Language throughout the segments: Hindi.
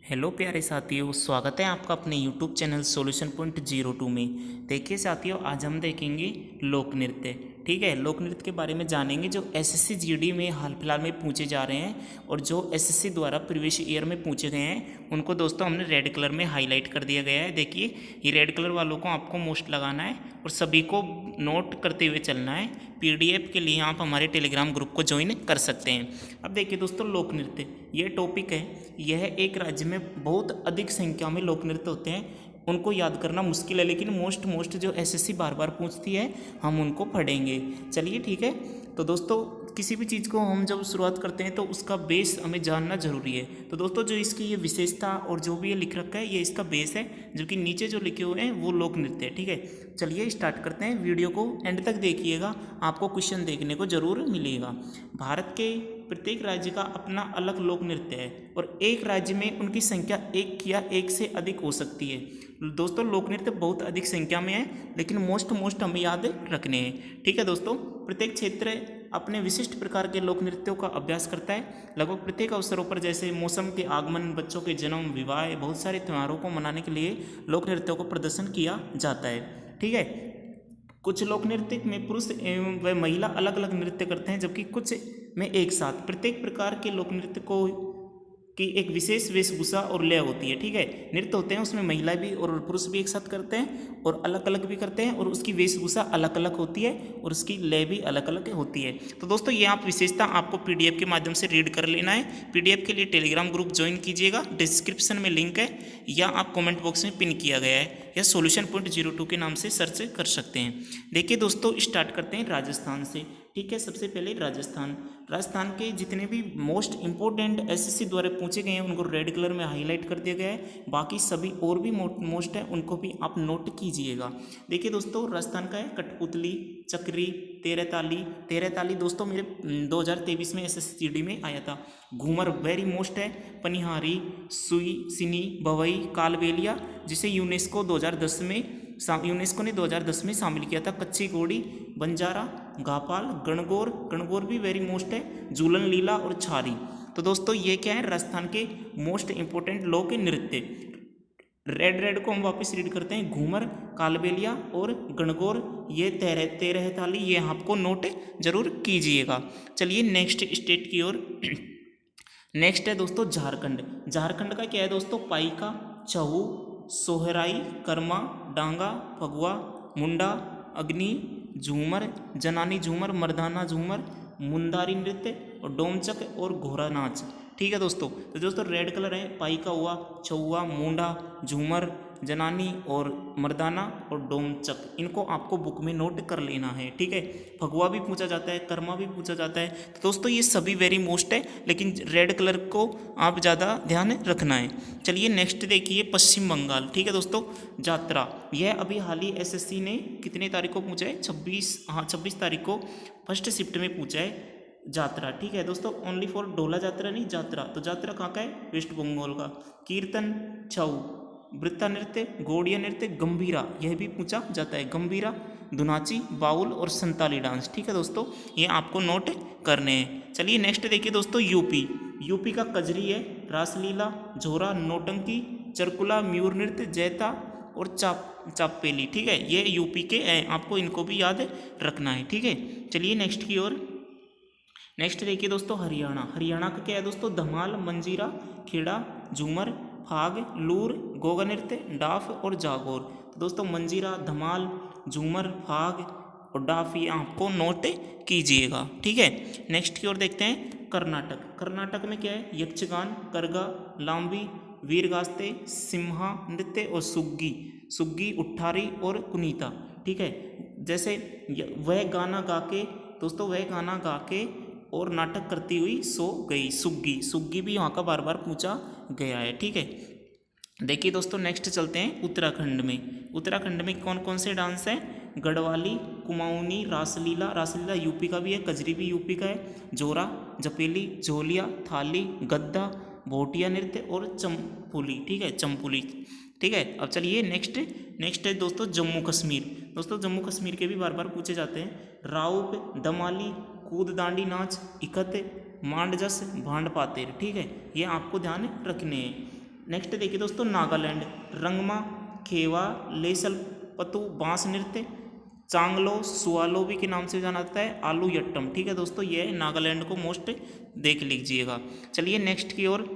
हेलो प्यारे साथियों, स्वागत है आपका अपने यूट्यूब चैनल सॉल्यूशन पॉइंट 02 में। देखिए साथियों, आज हम देखेंगे लोक नृत्य। ठीक है, लोक नृत्य के बारे में जानेंगे जो एसएससी जीडी में हाल फिलहाल में पूछे जा रहे हैं और जो एसएससी द्वारा प्रीवियस ईयर में पूछे गए हैं उनको दोस्तों हमने रेड कलर में हाईलाइट कर दिया गया है। देखिए, ये रेड कलर वालों को आपको मोस्ट लगाना है और सभी को नोट करते हुए चलना है। पीडीएफ के लिए आप हमारे टेलीग्राम ग्रुप को ज्वाइन कर सकते हैं। अब देखिए दोस्तों, लोक नृत्य यह टॉपिक है। यह एक राज्य में बहुत अधिक संख्या में लोक नृत्य होते हैं, उनको याद करना मुश्किल है, लेकिन मोस्ट जो एसएससी बार बार पूछती है हम उनको पढ़ेंगे। चलिए ठीक है। तो दोस्तों, किसी भी चीज़ को हम जब शुरुआत करते हैं तो उसका बेस हमें जानना जरूरी है। तो दोस्तों, जो इसकी ये विशेषता और जो भी ये लिख रखा है ये इसका बेस है, जो कि नीचे जो लिखे हुए हैं वो लोक नृत्य है। ठीक है, चलिए स्टार्ट करते हैं। वीडियो को एंड तक देखिएगा, आपको क्वेश्चन देखने को जरूर मिलेगा। भारत के प्रत्येक राज्य का अपना अलग लोक नृत्य है और एक राज्य में उनकी संख्या एक या एक से अधिक हो सकती है। दोस्तों, लोक नृत्य बहुत अधिक संख्या में है, लेकिन मोस्ट हमें याद रखने हैं। ठीक है दोस्तों, प्रत्येक क्षेत्र अपने विशिष्ट प्रकार के लोक नृत्यों का अभ्यास करता है। लगभग प्रत्येक अवसरों पर, जैसे मौसम के आगमन, बच्चों के जन्म, विवाह, बहुत सारे त्योहारों को मनाने के लिए लोक नृत्यों को प्रदर्शन किया जाता है। ठीक है, कुछ लोक नृत्य में पुरुष एवं व महिला अलग अलग नृत्य करते हैं, जबकि कुछ में एक साथ। प्रत्येक प्रकार के लोक नृत्य को की एक विशेष वेशभूषा और लय होती है। ठीक है, नृत्य होते हैं उसमें महिला भी और पुरुष भी एक साथ करते हैं और अलग अलग भी करते हैं, और उसकी वेशभूषा अलग अलग होती है और उसकी लय भी अलग अलग होती है। तो दोस्तों, ये आप विशेषता आपको पीडीएफ के माध्यम से रीड कर लेना है। पीडीएफ के लिए टेलीग्राम ग्रुप ज्वाइन कीजिएगा, डिस्क्रिप्शन में लिंक है या आप कमेंट बॉक्स में पिन किया गया है, या सॉल्यूशन पॉइंट 02 के नाम से सर्च कर सकते हैं। देखिए दोस्तों, स्टार्ट करते हैं राजस्थान से। ठीक है, सबसे पहले राजस्थान के जितने भी मोस्ट इंपॉर्टेंट एसएससी द्वारा पूछे गए हैं उनको रेड कलर में हाईलाइट कर दिया गया है। बाकी सभी और भी मोस्ट है, उनको भी आप नोट कीजिएगा। देखिए दोस्तों, राजस्थान का है कठपुतली, चक्री, तेरह ताली दोस्तों मेरे 2023 में एसएससी में आया था। घूमर वेरी मोस्ट है। पनिहारी, सुई, सिनी, भवई, कालबेलिया, जिसे यूनेस्को ने 2010 में शामिल किया था। कच्ची घोड़ी, बंजारा, गापाल, गणगौर भी वेरी मोस्ट है। झूलन लीला और छारी। तो दोस्तों, ये क्या है, राजस्थान के मोस्ट इंपोर्टेंट लोक नृत्य। रेड को हम वापस रीड करते हैं। घूमर, कालबेलिया और गणगौर, ये तेरह ताली, ये आपको नोट जरूर कीजिएगा। चलिए नेक्स्ट स्टेट की ओर। नेक्स्ट है दोस्तों झारखंड का क्या है दोस्तों, पाइका, छहू, सोहराई, कर्मा, डांगा, फगुआ, मुंडा, अग्नि, झूमर, जनानी झूमर, मर्दाना झूमर, मुंदारी नृत्य और डोमचक और घोड़ा नाच। ठीक है दोस्तों, तो दोस्तों रेड कलर है, पाइका हुआ, छहुआ, मुंडा, झूमर, जनानी और मर्दाना और डोमचक, इनको आपको बुक में नोट कर लेना है। ठीक है, फगुआ भी पूछा जाता है, कर्मा भी पूछा जाता है। तो दोस्तों, ये सभी वेरी मोस्ट है, लेकिन रेड कलर को आप ज़्यादा ध्यान रखना है। चलिए नेक्स्ट देखिए, पश्चिम बंगाल। ठीक है दोस्तों, जात्रा, यह अभी हाल ही एसएससी ने कितने तारीख को पूछा है, 26 तारीख को फर्स्ट शिफ्ट में पूछा है जात्रा। ठीक है दोस्तों, ओनली फॉर डोला जात्रा नहीं, जात्रा। तो जात्रा कहाँ का है, वेस्ट बंगाल का। कीर्तन, छऊ, वृत्ता नृत्य, गौड़िया नृत्य, गंभीरा, यह भी पूछा जाता है। गंभीरा, धुनाची, बाउल और संताली डांस। ठीक है दोस्तों, ये आपको नोट करने हैं। चलिए नेक्स्ट देखिए दोस्तों, यूपी का कजरी है, रासलीला, झोरा, नौटंकी, चरकुला, म्यूर नृत्य, जैता और चापेली। ठीक है, ये यूपी के हैं, आपको इनको भी याद रखना है। ठीक है, चलिए नेक्स्ट की ओर। नेक्स्ट देखिए दोस्तों, हरियाणा का क्या है दोस्तों, धमाल, मंजीरा, खेड़ा, झूमर, फाग, लूर, गोगा नृत्य, डाफ और जागोर। तो दोस्तों, मंजीरा, धमाल, झूमर, फाग और डाफ, ये आपको नोट कीजिएगा। ठीक है, नेक्स्ट की ओर देखते हैं कर्नाटक में क्या है, यक्षगान, करगा, लांबी, वीरगास्ते, सिम्हा नृत्य और सुग्गी, उट्ठारी और कुनीता। ठीक है, जैसे वह गाना गा के और नाटक करती हुई सो गई, सुग्गी भी वहाँ का बार बार पूछा गया है। ठीक है, देखिए दोस्तों, नेक्स्ट चलते हैं उत्तराखंड में कौन कौन से डांस हैं, गढ़वाली, कुमाऊनी, रासलीला यूपी का भी है, कजरी भी यूपी का है, जोरा, जपेली, झोलिया, थाली, गद्दा, भोटिया नृत्य और चंपुली। ठीक है, चंपुली। ठीक है, अब चलिए नेक्स्ट है दोस्तों, जम्मू कश्मीर के भी बार बार पूछे जाते हैं। राउप, दमाली, कूद दांडी नाच, इकत, मांडजस, भांड पातेर। ठीक है, ये आपको ध्यान रखने हैं। नेक्स्ट देखिए दोस्तों नागालैंड, रंगमा, खेवा, लेसल पतु बांस नृत्य, चांगलो सुआलोबी के नाम से जाना जाता है, आलू यट्टम। ठीक है दोस्तों, ये नागालैंड को मोस्ट देख लीजिएगा। चलिए नेक्स्ट की ओर।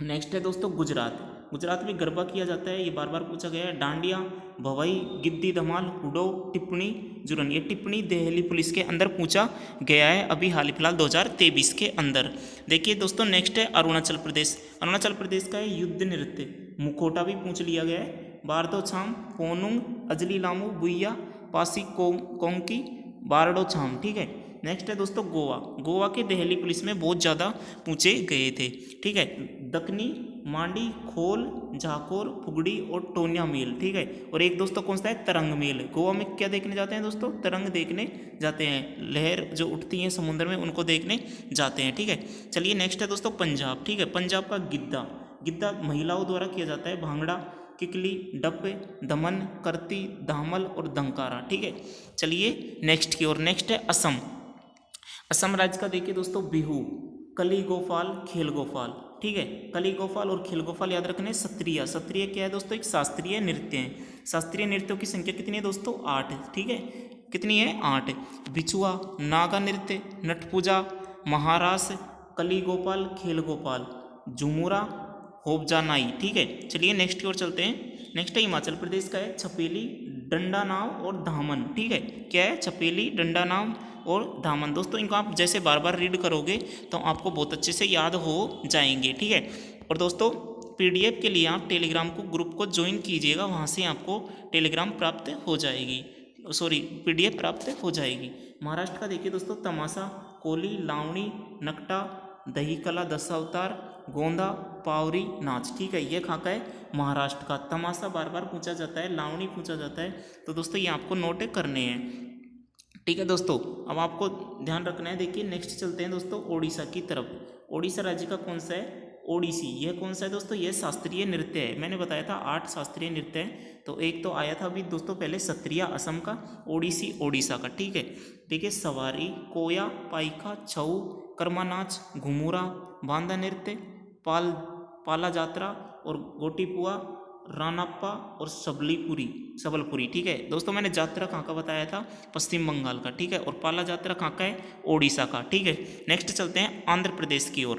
नेक्स्ट है दोस्तों गुजरात। गुजरात में गरबा किया जाता है, ये बार बार पूछा गया है। डांडिया, भवई, गिद्दी, धमाल, हुडो, टिप्पणी, जुरन। ये टिप्पणी दिल्ली पुलिस के अंदर पूछा गया है अभी हाल फिलहाल 2023 के अंदर। देखिए दोस्तों नेक्स्ट है अरुणाचल प्रदेश। अरुणाचल प्रदेश का है युद्ध नृत्य, मुखोटा भी पूछ लिया गया है। बारदो छाम, पोनुंग, अजली लामू, बुइया, पासी कोंकी, बारडो छाम। ठीक है। नेक्स्ट है दोस्तों गोवा। गोवा के दिल्ली पुलिस में बहुत ज़्यादा पूछे गए थे। ठीक है। दक्कनी, मांडी, खोल, झाकोर, फुगड़ी और टोनिया मेल। ठीक है। और एक दोस्तों कौन सा है, तरंग मेल। गोवा में क्या देखने जाते हैं दोस्तों, तरंग देखने जाते हैं, लहर जो उठती है समुद्र में उनको देखने जाते हैं। ठीक है। चलिए नेक्स्ट है दोस्तों पंजाब। ठीक है। पंजाब का गिद्दा, गिद्दा महिलाओं द्वारा किया जाता है। भांगड़ा, किकली, डप्पे, दमन, करती, धामल और दंकारा। ठीक है। चलिए नेक्स्ट की ओर। नेक्स्ट है असम। असम राज्य का देखिए दोस्तों बिहू, कली गोपाल, खेल गोपाल। ठीक है। कली गोपाल और खेल गोपाल याद रखने। सत्रिया, सत्रिया क्या है दोस्तों, एक शास्त्रीय नृत्य है। शास्त्रीय नृत्यों की संख्या कितनी है दोस्तों, 8। ठीक है। कितनी है, 8। बिछुआ, नागा नृत्य, नटपूजा, महारास, कली गोपाल, खेल गोपाल, झुमुरा, होबजा नाई। ठीक है। चलिए नेक्स्ट की ओर चलते हैं। नेक्स्ट है हिमाचल प्रदेश का है छपेली, डंडा नाव और धामन। ठीक है। क्या है, छपेली, डंडा नाव और धामन। दोस्तों इनको आप जैसे बार बार रीड करोगे तो आपको बहुत अच्छे से याद हो जाएंगे। ठीक है। और दोस्तों पीडीएफ के लिए आप टेलीग्राम को ग्रुप को ज्वाइन कीजिएगा, वहाँ से आपको टेलीग्राम प्राप्त हो जाएगी, सॉरी पीडीएफ प्राप्त हो जाएगी। महाराष्ट्र का देखिए दोस्तों तमाशा, कोली, लावणी, नकटा, दही कला, दशावतार, गोंदा, पावरी, नाच। ठीक है। ये कहाँ का है, महाराष्ट्र का। तमाशा बार बार पूछा जाता है, लावणी पूछा जाता है, तो दोस्तों ये आपको नोट करने हैं। ठीक है दोस्तों, अब आपको ध्यान रखना है। देखिए नेक्स्ट चलते हैं दोस्तों ओडिशा की तरफ। ओडिशा राज्य का कौन सा है, ओडिसी। यह कौन सा है दोस्तों, यह शास्त्रीय नृत्य है। मैंने बताया था 8 शास्त्रीय नृत्य हैं, तो एक तो आया था अभी दोस्तों पहले सत्रिया असम का, ओडिसी ओडिशा का। ठीक है। देखिए सवारी, कोया, पाइका, छऊ, कर्मा नाच, घुमुरा, बांदा नृत्य, पाला जात्रा और गोटीपुआ, रानाप्पा और सबलपुरी। ठीक है दोस्तों, मैंने जात्रा कहाँ का बताया था, पश्चिम बंगाल का। ठीक है। और पाला जात्रा कहाँ का है, ओडिशा का। ठीक है। नेक्स्ट चलते हैं आंध्र प्रदेश की ओर।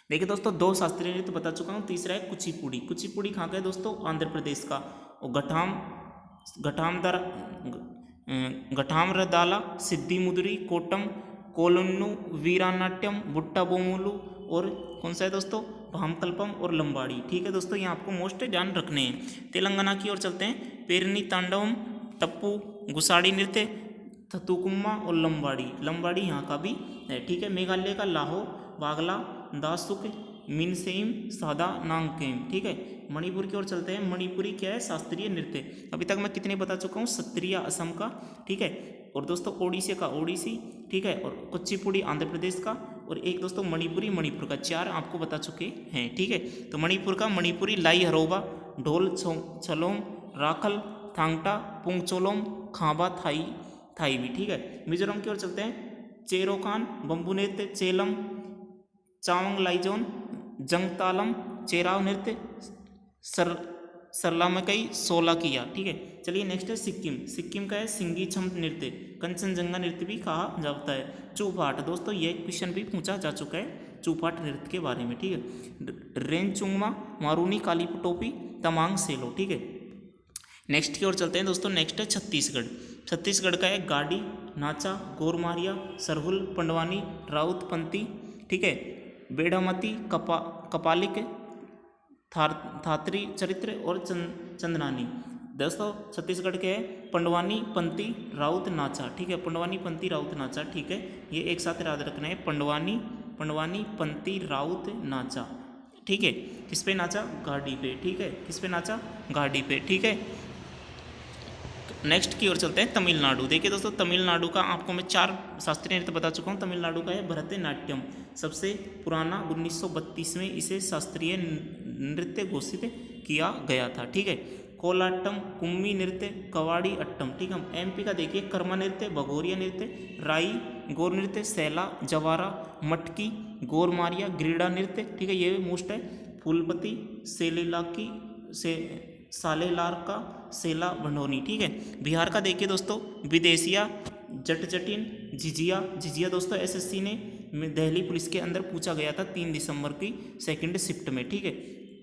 देखिए दोस्तों 2 शास्त्रीय नृत्य बता चुका हूँ, तीसरा है कुचिपुड़ी। कुचिपुड़ी कहाँ का है दोस्तों, आंध्र प्रदेश का। और घटामरदाला, सिद्धि मुदरी, कोटम, कोलन्नू, वीरानाट्यम, बुट्टा बोमुलू और कौन सा है दोस्तों, भामकल्पम और लंबाड़ी। ठीक है दोस्तों, ये आपको मोस्ट ध्यान रखने हैं। तेलंगाना की ओर चलते हैं। पेरनी तांडवम, टप्पू, गुसाड़ी नृत्य, थतुकुम्मा और लंबाड़ी यहाँ का भी है। ठीक है। मेघालय का लाहो, बागला, दासुक, मिनसेम, सादा, नांगकेम। ठीक है। मणिपुर की ओर चलते हैं। मणिपुरी क्या है, शास्त्रीय नृत्य। अभी तक मैं कितने बता चुका हूँ, सत्रिया असम का। ठीक है। और दोस्तों ओडिशा का ओडिसी। ठीक है। और कुचिपुड़ी आंध्र प्रदेश का। और एक दोस्तों मणिपुर का। 4 आपको बता चुके हैं। ठीक है। तो मणिपुर का मणिपुरी लाई हरोबा, ढोल छलोम, राखल, थांगटा, पुंगचोलोम, खाबा, थाई भी। ठीक है। मिजोरम की ओर चलते हैं। चेरोकान, बम्बू नृत्य, चेलम, चावंग लाइजोन, जंगतालम, चेराव नृत्य, सरलामकई, सोलाकिया। ठीक है। चलिए नेक्स्ट है सिक्किम का है सिंगी छम नृत्य, कंचनजंगा नृत्य भी कहा जाता है। चूपाट, दोस्तों ये क्वेश्चन भी पूछा जा चुका है चूपाट नृत्य के बारे में। ठीक है। रेंचुंगमा, मारूनी, काली टोपी, तमांग सेलो। ठीक है। नेक्स्ट की ओर चलते हैं दोस्तों। नेक्स्ट है छत्तीसगढ़ का है गाड़ी, नाचा, गोरमारिया, सरहुल, पंडवानी, राउत पंथी। ठीक है। बेड़ामती, कपालिक, थात्री चरित्र और चंदनानी। दोस्तों छत्तीसगढ़ के है पंडवानी, पंथी, राउत, नाचा। ठीक है। पंडवानी, पंथी, राउत, नाचा। ठीक है। ये एक साथ याद रखना है, पंडवानी, पंथी, राउत, नाचा। ठीक है। किस पे नाचा, गाड़ी पे। ठीक है। किस पे नाचा, गाड़ी पे। ठीक है। नेक्स्ट की ओर चलते हैं तमिलनाडु। देखिए दोस्तों तमिलनाडु का आपको मैं 4 शास्त्रीय नृत्य बता चुका हूँ। तमिलनाडु का है भरतनाट्यम, सबसे पुराना 1932 में इसे शास्त्रीय नृत्य घोषित किया गया था। ठीक है। कोलाट्टम, कुम्मी नृत्य, कवाड़ी अट्टम। ठीक है। एमपी का देखिए कर्मा नृत्य, भगोरिया नृत्य, राई, गौर नृत्य, सैला, जवारा, मटकी, गोरमारिया, ग्रीडा नृत्य। ठीक है। ये मोस्ट है। फूलपति, सेलेलाकी से सालेलार का सेला भंडोनी। ठीक है। बिहार का देखिए दोस्तों, विदेशिया, जटजटिन, झिझिया दोस्तों एसएससी ने दिल्ली पुलिस के अंदर पूछा गया था 3 दिसंबर की सेकंड शिफ्ट में। ठीक है,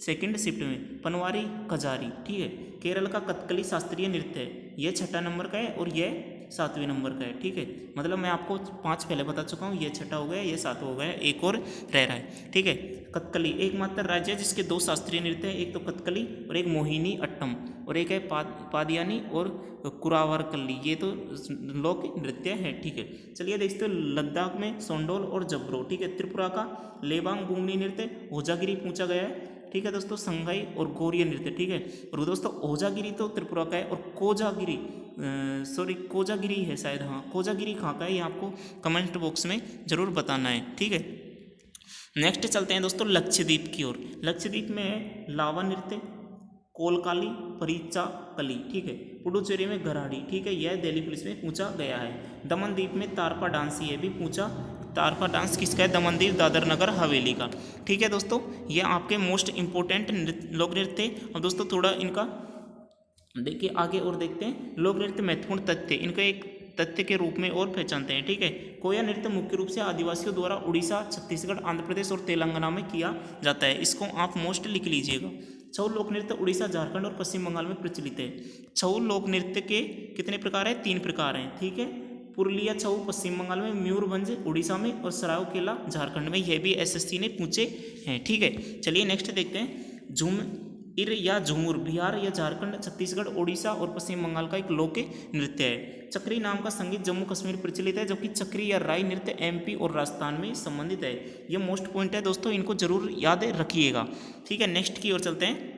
सेकंड शिफ्ट में। पनवारी कजारी। ठीक है। केरल का कथकली शास्त्रीय नृत्य है, यह 6 नंबर का है और यह 7वें नंबर का है। ठीक है, मतलब मैं आपको 5 पहले बता चुका हूँ, ये 6 हो गया, ये 7 हो गया, एक और रह रहा है। ठीक है। कथकली एकमात्र राज्य है जिसके 2 शास्त्रीय नृत्य है, एक तो कथकली और एक मोहिनी अट्टम, और एक है पादियानी और कुरावरकल्ली, ये तो लोक नृत्य है। ठीक है। चलिए देखते हो लद्दाख में सोंडोल और जब्रो। ठीक है। त्रिपुरा का लेबांग बुंगनी नृत्य, ओजागिरी पूछा गया है। ठीक है दोस्तों, संगाई और गौरिया नृत्य। ठीक है। और दोस्तों ओजागिरी तो त्रिपुरा का है, और कोजागिरी है शायद, हाँ कोजागिरी कहाँ का है, ये आपको कमेंट बॉक्स में जरूर बताना है। ठीक है। नेक्स्ट चलते हैं दोस्तों लक्षद्वीप की ओर। लक्षद्वीप में है लावा नृत्य, कोलकाली, परीचा कली। ठीक है। पुडुचेरी में गराड़ी। ठीक है, यह दिल्ली पुलिस में पूछा गया है। दमन द्वीप में तारपा डांस, ये भी पूछा। तारपा डांस किसका है? दमनदीप दादर नगर हवेली का। ठीक है दोस्तों, ये आपके मोस्ट इंपॉर्टेंट लोक नृत्य। अब दोस्तों थोड़ा इनका देखिए आगे और देखते हैं। लोक नृत्य महत्वपूर्ण तथ्य, इनका एक तथ्य के रूप में और पहचानते हैं। ठीक है। कोया नृत्य मुख्य रूप से आदिवासियों द्वारा उड़ीसा, छत्तीसगढ़, आंध्र प्रदेश और तेलंगाना में किया जाता है, इसको आप मोस्ट लिख लीजिएगा। छऊ लोक नृत्य उड़ीसा, झारखंड और पश्चिम बंगाल में प्रचलित है। छऊ लोक नृत्य के कितने प्रकार हैं? 3 प्रकार हैं। ठीक है। पुरुलिया छऊ पश्चिम बंगाल में, मयूरभंज उड़ीसा में, और सरायकेला झारखंड में, यह भी एसएससी ने पूछे हैं। ठीक है। चलिए नेक्स्ट देखते हैं। झूमर या झूमुर बिहार या झारखंड, छत्तीसगढ़, उड़ीसा और पश्चिम बंगाल का एक लोक नृत्य है। चक्री नाम का संगीत जम्मू कश्मीर प्रचलित है, जबकि चक्री या राई नृत्य एमपी और राजस्थान में संबंधित है। ये मोस्ट पॉइंट है दोस्तों, इनको जरूर याद रखिएगा। ठीक है। नेक्स्ट की ओर चलते हैं।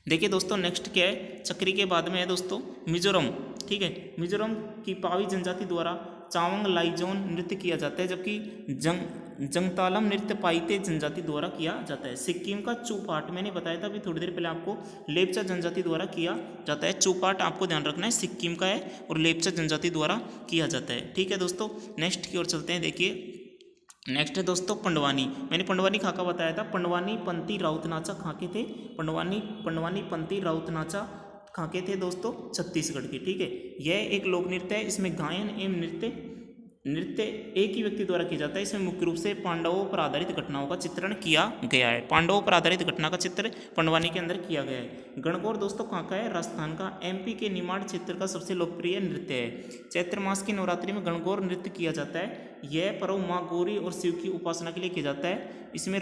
देखिए दोस्तों नेक्स्ट क्या है? चक्री के बाद में है दोस्तों मिजोरम। ठीक है। मिजोरम की पावी जनजाति द्वारा चावंग लाइजोन नृत्य किया जाता है, जबकि जंगतालम नृत्य पाइते जनजाति द्वारा किया जाता है। सिक्किम का चूपाट, मैंने बताया था अभी थोड़ी देर पहले आपको, लेप्चा जनजाति द्वारा किया जाता है। चूपाट आपको ध्यान रखना है, सिक्किम का है और लेप्चा जनजाति द्वारा किया जाता है। ठीक है दोस्तों, नेक्स्ट की ओर चलते हैं। देखिए नेक्स्ट है दोस्तों पंडवानी। मैंने पंडवानी खाका बताया था। पंडवानी पंती राउत नाचा खाके थे। पंडवानी पंती राउत नाचा खाके थे दोस्तों छत्तीसगढ़ के। ठीक है। यह एक लोक नृत्य है, इसमें गायन एवं नृत्य एक ही व्यक्ति द्वारा किया जाता है। इसमें मुख्य रूप से पांडवों पर आधारित घटनाओं का चित्रण किया गया है। पांडवों पर आधारित घटना का चित्र पंडवानी के अंदर किया गया है। गणगौर दोस्तों कहाँ का है? राजस्थान का। एमपी के निमाड़ क्षेत्र का सबसे लोकप्रिय नृत्य है। चैत्र मास की नवरात्रि में गणगौर नृत्य किया जाता है। यह पर्व माँ गौरी और शिव की उपासना के लिए किया जाता है। इसमें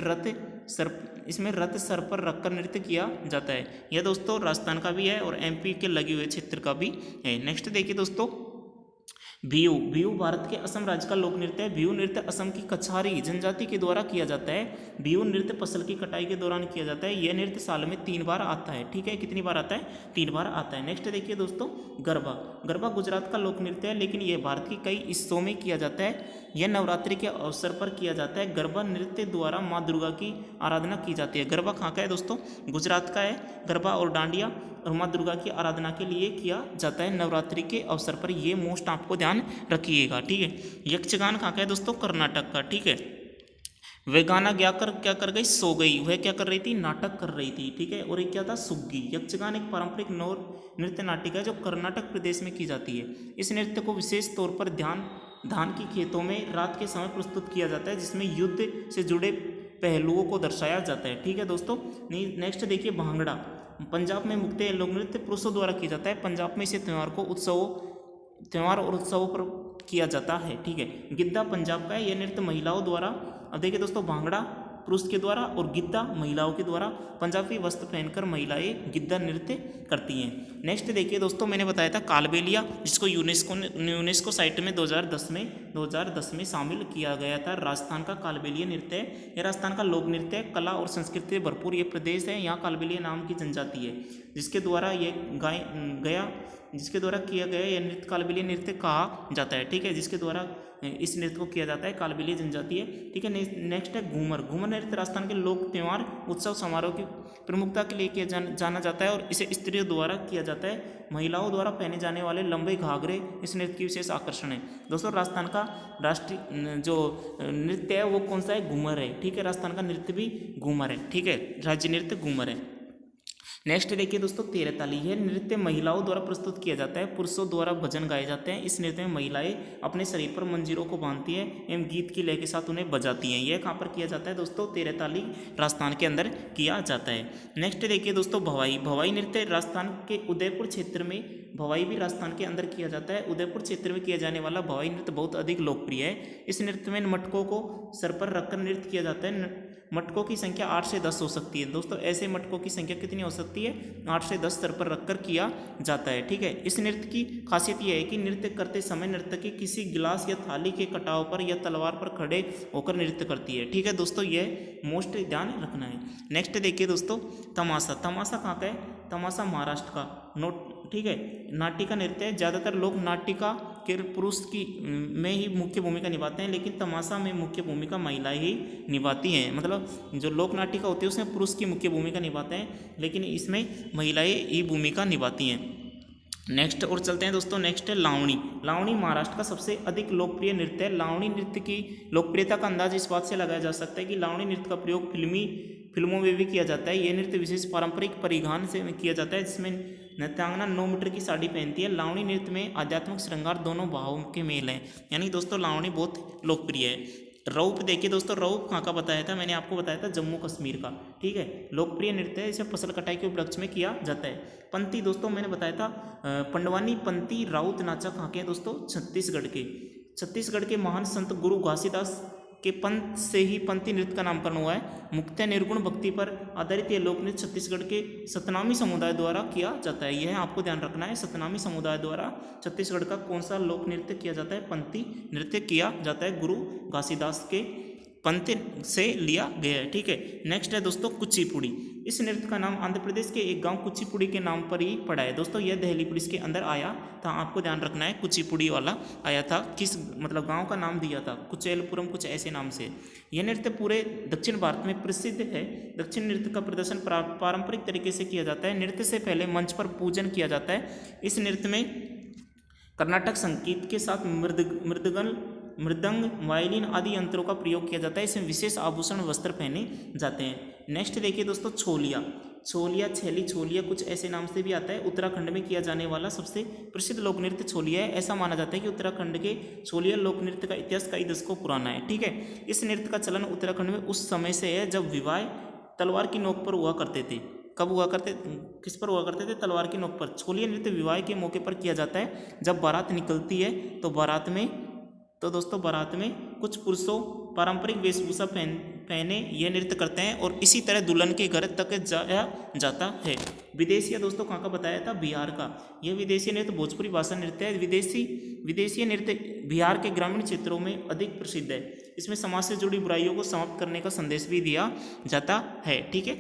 रथ सर पर रखकर नृत्य किया जाता है। यह दोस्तों राजस्थान का भी है और एमपी के लगे हुए क्षेत्र का भी है। नेक्स्ट देखिए दोस्तों बिहू भारत के असम राज्य का लोक नृत्य है। बिहू नृत्य असम की कछारी जनजाति के द्वारा किया जाता है। बिहू नृत्य फसल की कटाई के दौरान किया जाता है। यह नृत्य साल में 3 बार आता है। ठीक है। कितनी बार आता है? 3 बार आता है। नेक्स्ट देखिए दोस्तों गरबा गुजरात का लोक नृत्य है, लेकिन यह भारत के कई हिस्सों में किया जाता है। यह नवरात्रि के अवसर पर किया जाता है। गरबा नृत्य द्वारा माँ दुर्गा की आराधना की जाती है। गरबा कहाँ का है दोस्तों? गुजरात का है। गरबा और डांडिया और माँ दुर्गा की आराधना के लिए किया जाता है नवरात्रि के अवसर पर। ये मोस्ट आपको ध्यान रखिएगा। ठीक है। यक्षगान कहाँ का है दोस्तों? कर्नाटक का। ठीक है। वह गाना क्या कर गई? सो गई। वह क्या कर रही थी? नाटक कर रही थी। ठीक है। और एक क्या था? सुग्गी। यक्षगान एक पारंपरिक नृत्य नाटिका है जो कर्नाटक प्रदेश में की जाती है। इस नृत्य को विशेष तौर पर धान की खेतों में रात के समय प्रस्तुत किया जाता है, जिसमें युद्ध से जुड़े पहलुओं को दर्शाया जाता है। ठीक है दोस्तों। नेक्स्ट देखिए भांगड़ा। पंजाब में मुख्यतः लोक नृत्य पुरुषों द्वारा किया जाता है। पंजाब में इसे त्योहार और उत्सवों पर किया जाता है। ठीक है। गिद्धा पंजाब का है। यह नृत्य महिलाओं द्वारा, अब देखिए दोस्तों भांगड़ा पुरुष के द्वारा और गिद्धा महिलाओं के द्वारा, पंजाबी वस्त्र पहनकर महिलाएं गिद्धा नृत्य करती हैं। नेक्स्ट देखिए दोस्तों मैंने बताया था कालबेलिया, जिसको यूनेस्को साइट में 2010 में शामिल किया गया था। राजस्थान का कालबेलिया नृत्य है। यह राजस्थान का लोक नृत्य है। कला और संस्कृति से भरपूर ये प्रदेश है। यहाँ कालबेलिया नाम की जनजाति है, जिसके द्वारा किया गया यह नृत्य कालबेलिया नृत्य कहा जाता है। ठीक है। जिसके द्वारा इस नृत्य को किया जाता है, कालबेलिया जनजाति है। ठीक है, नेक्स्ट है घूमर। घूमर नृत्य राजस्थान के लोक त्योहार, उत्सव, समारोह की प्रमुखता के लिए किया जाना जाता है और इसे स्त्रियों द्वारा किया जाता है। महिलाओं द्वारा पहने जाने वाले लंबे घाघरे इस नृत्य की विशेष आकर्षण है। दोस्तों राजस्थान का राष्ट्रीय जो नृत्य है वो कौन सा है? घूमर है। ठीक है, राजस्थान का नृत्य भी घूमर है। ठीक है, राज्य नृत्य घूमर है। नेक्स्ट देखिए दोस्तों तेरताली। यह नृत्य महिलाओं द्वारा प्रस्तुत किया जाता है, पुरुषों द्वारा भजन गाए जाते हैं। इस नृत्य में महिलाएं अपने शरीर पर मंजीरों को बांधती हैं एवं गीत की लय के साथ उन्हें बजाती हैं। यह कहाँ पर किया जाता है दोस्तों? तेरताली राजस्थान के अंदर किया जाता है। नेक्स्ट देखिए दोस्तों भवाई। भवाई नृत्य राजस्थान के उदयपुर क्षेत्र में, भवाई भी राजस्थान के अंदर किया जाता है। उदयपुर क्षेत्र में किया जाने वाला भवाई नृत्य बहुत अधिक लोकप्रिय है। इस नृत्य में मटकों को सर पर रखकर नृत्य किया जाता है। मटकों की संख्या 8 से 10 हो सकती है। दोस्तों ऐसे मटकों की संख्या कितनी हो सकती है? 8 से 10 सर पर रखकर किया जाता है। ठीक है, इस नृत्य की खासियत यह है कि नृत्य करते समय नर्तकी किसी गिलास या थाली के कटाव पर या तलवार पर खड़े होकर नृत्य करती है। ठीक है दोस्तों, यह मोस्ट ध्यान रखना है। नेक्स्ट देखिए दोस्तों तमाशा। तमाशा कहाँ का है? तमाशा महाराष्ट्र का ठीक है, नाटिका नृत्य है। ज़्यादातर लोग नाटिका के पुरुष की में ही मुख्य भूमिका निभाते हैं, लेकिन तमाशा में मुख्य भूमिका महिलाएं ही निभाती हैं। मतलब जो लोक नाटिका होती है उसमें पुरुष की मुख्य भूमिका निभाते हैं, लेकिन इसमें महिलाएं ही भूमिका निभाती हैं। नेक्स्ट और चलते हैं दोस्तों, नेक्स्ट है लावणी। लावणी महाराष्ट्र का सबसे अधिक लोकप्रिय नृत्य है। लावणी नृत्य की लोकप्रियता का अंदाज इस बात से लगाया जा सकता है कि लावणी नृत्य का प्रयोग फिल्मों में भी किया जाता है। यह नृत्य विशेष पारंपरिक परिधान से किया जाता है, जिसमें नृत्यांगना 9 मीटर की साड़ी पहनती है। लावणी नृत्य में आध्यात्मिक श्रृंगार दोनों भावों के मेल हैं, यानी दोस्तों लावणी बहुत लोकप्रिय है। रऊप देखिए दोस्तों, रऊप कहाँ का बताया था? मैंने आपको बताया था जम्मू कश्मीर का। ठीक है, लोकप्रिय नृत्य है, इसे फसल कटाई के उपलक्ष्य में किया जाता है। पंती दोस्तों मैंने बताया था पंडवानी पंती राउत नाचा कहाँ के हैं दोस्तों? छत्तीसगढ़ के। छत्तीसगढ़ के महान संत गुरु घासीदास के पंथ से ही पंथी नृत्य का नामकरण हुआ है। मुख्यतः निर्गुण भक्ति पर आधारित यह लोक नृत्य छत्तीसगढ़ के सतनामी समुदाय द्वारा किया जाता है। यह आपको ध्यान रखना है, सतनामी समुदाय द्वारा छत्तीसगढ़ का कौन सा लोक नृत्य किया जाता है? पंथी नृत्य किया जाता है, गुरु घासीदास के पंथ से लिया गया है। ठीक है, नेक्स्ट है दोस्तों कुचिपुड़ी। इस नृत्य का नाम आंध्र प्रदेश के एक गांव कुचिपुड़ी के नाम पर ही पड़ा है। दोस्तों यह दिल्ली पुलिस के अंदर आया था, आपको ध्यान रखना है। कुचिपुड़ी वाला आया था, किस मतलब गांव का नाम दिया था? कुचेलपुरम, कुछ ऐसे नाम से। यह नृत्य पूरे दक्षिण भारत में प्रसिद्ध है। दक्षिण नृत्य का प्रदर्शन पारंपरिक तरीके से किया जाता है। नृत्य से पहले मंच पर पूजन किया जाता है। इस नृत्य में कर्नाटक संगीत के साथ मृदंग, वायलिन आदि यंत्रों का प्रयोग किया जाता है। इसमें विशेष आभूषण वस्त्र पहने जाते हैं। नेक्स्ट देखिए दोस्तों छोलिया। छोलिया, छेली, छोलिया कुछ ऐसे नाम से भी आता है। उत्तराखंड में किया जाने वाला सबसे प्रसिद्ध लोक नृत्य छोलिया है। ऐसा माना जाता है कि उत्तराखंड के छोलिया लोक नृत्य का इतिहास कई दशकों पुराना है। ठीक है, इस नृत्य का चलन उत्तराखंड में उस समय से है जब विवाह तलवार की नोक पर हुआ करते थे। कब हुआ करते, किस पर हुआ करते थे? तलवार की नोक पर। छोलिया नृत्य विवाह के मौके पर किया जाता है। जब बारात निकलती है तो दोस्तों बारात में कुछ पुरुषों पारंपरिक वेशभूषा पहने यह नृत्य करते हैं और इसी तरह दुल्हन के घर तक जाया जाता है। विदेशी दोस्तों कहाँ का बताया था? बिहार का। यह विदेशी नृत्य भोजपुरी भाषा नृत्य है। विदेशी नृत्य बिहार के ग्रामीण क्षेत्रों में अधिक प्रसिद्ध है। इसमें समाज से जुड़ी बुराइयों को समाप्त करने का संदेश भी दिया जाता है। ठीक है,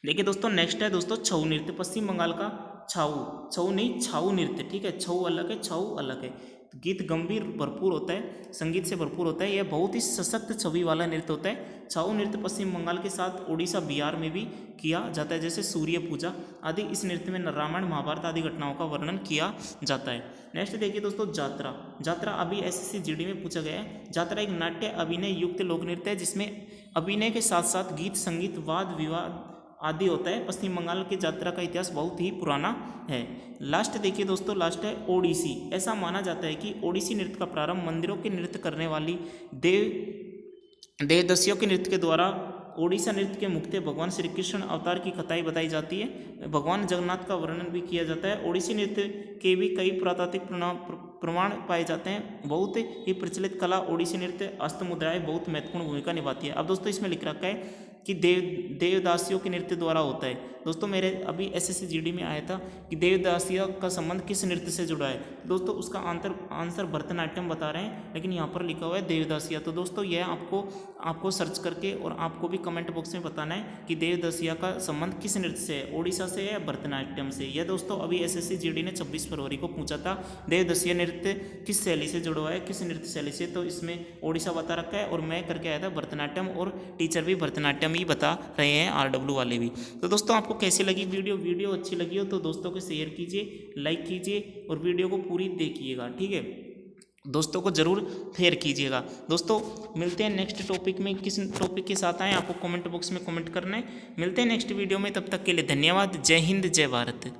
देखिए दोस्तों नेक्स्ट है दोस्तों छऊ नृत्य। पश्चिम बंगाल का छऊ नृत्य। ठीक है, छऊ अलग है, छऊ अलग है। गीत गंभीर भरपूर होता है, संगीत से भरपूर होता है। यह बहुत ही सशक्त छवि वाला नृत्य होता है। छऊ नृत्य पश्चिम बंगाल के साथ उड़ीसा, बिहार में भी किया जाता है, जैसे सूर्य पूजा आदि। इस नृत्य में रामायण, महाभारत आदि घटनाओं का वर्णन किया जाता है। नेक्स्ट देखिए दोस्तों जात्रा। जात्रा अभी SSC GD में पूछा गया है। जात्रा एक नाट्य अभिनय युक्त लोक नृत्य है, जिसमें अभिनय के साथ साथ गीत, संगीत, वाद विवाद आदि होता है। पश्चिम बंगाल की जात्रा का इतिहास बहुत ही पुराना है। लास्ट देखिए दोस्तों, लास्ट है ओडिसी। ऐसा माना जाता है कि ओडिसी नृत्य का प्रारंभ मंदिरों के नृत्य करने वाली देवदस्युओं के नृत्य के द्वारा ओडिशा नृत्य के मुख्य भगवान श्री कृष्ण अवतार की कथाएं बताई जाती है। भगवान जगन्नाथ का वर्णन भी किया जाता है। ओडिसी नृत्य के भी कई पुरातात्विक प्रमाण पाए जाते हैं। बहुत ही प्रचलित कला ओडिसी नृत्य हस्तमुद्राएं बहुत महत्वपूर्ण भूमिका निभाती है। अब दोस्तों इसमें लिख रखा है कि देवदासियों के नृत्य द्वारा होता है। दोस्तों मेरे अभी एसएससी जीडी में आया था कि देवदासियों का संबंध किस नृत्य से जुड़ा है। दोस्तों उसका आंसर भरतनाट्यम बता रहे हैं, लेकिन यहाँ पर लिखा हुआ है देवदासिया। तो दोस्तों यह आपको सर्च करके और आपको भी कमेंट बॉक्स में बताना है कि देवदासिया का संबंध किस नृत्य से है, ओडिशा से या भरतनाट्यम से। यह दोस्तों अभी एसएससी जीडी ने 26 फरवरी को पूछा था, देवदासिया नृत्य किस शैली से जुड़ा हुआ है, किस नृत्य शैली से। तो इसमें ओडिशा बता रखा है और मैं करके आया था भरतनाट्यम, और टीचर भी भरतनाट्यम ही बता रहे हैं, आरडब्ल्यू वाले भी। तो दोस्तों आपको कैसी लगी वीडियो अच्छी लगी हो तो दोस्तों को शेयर कीजिए, लाइक कीजिए और वीडियो को पूरी देखिएगा, ठीक है। दोस्तों को जरूर शेयर कीजिएगा। दोस्तों मिलते हैं नेक्स्ट टॉपिक में, किस टॉपिक के साथ आए आपको कमेंट बॉक्स में कमेंट करना है। मिलते हैं नेक्स्ट वीडियो में, तब तक के लिए धन्यवाद। जय हिंद, जय भारत।